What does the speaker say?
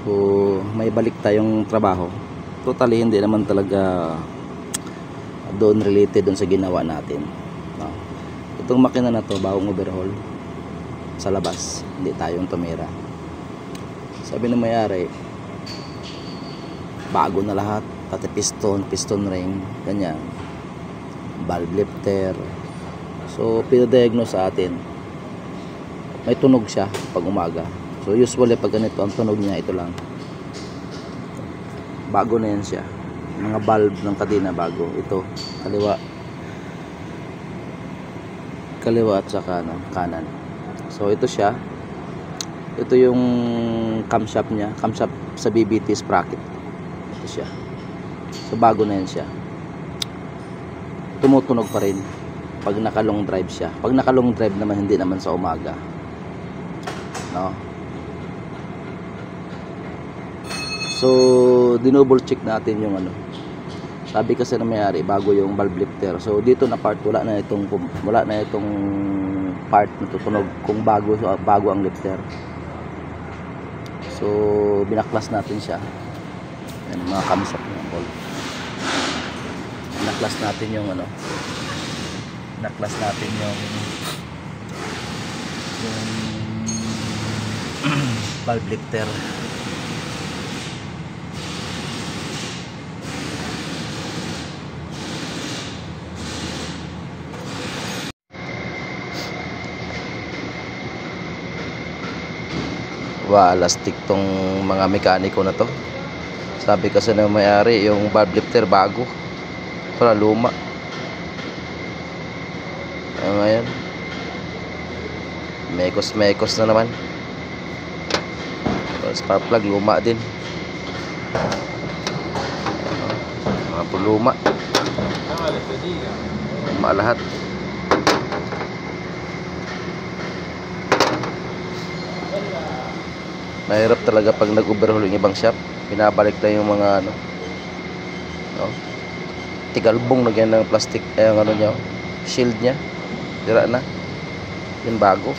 So may balik tayong trabaho. Totally hindi naman talaga doon related doon sa ginawa natin, no? Itong makina na to bagong overhaul sa labas, hindi tayong tumira. Sabi ng may-ari bago na lahat, pati piston ring, ganyan, valve lifter. So pinadiagnose sa atin, may tunog siya pag umaga. So usually pag ganito ang tunog niya, ito lang, bago na yan siya. Mga valve ng kadena bago, ito kaliwa at saka kanan. So ito siya, ito yung camshaft niya, camshaft sa BBT sprocket. Ito siya. So bago na yan siya. Tumutunog pa rin pag naka long drive siya. Pag naka long drive naman, hindi naman sa umaga, no? So dinouble check natin yung ano. Sabi kasi na may-ari bago yung valve lifter. So dito na part wala na itong part na tutunog kung bago ang lifter. So binaklas natin siya. Yan, mga camshaft ng bolt. Binaklas natin yung ano. Binaklas natin yung valve lifter. Alastik tong mga mekaniko na to. Sabi kasi ng may-ari yung valve lifter bago, para luma. Ngayon mekos na naman. Spark plug luma din, mga luma lahat. Mahirap talaga pag nag-overhaul yung ibang shop. Pinabalik lang yung mga ano, no? Tigalbong na ganyan ng plastic, yung ano niya, shield niya, sira na. Yung bago.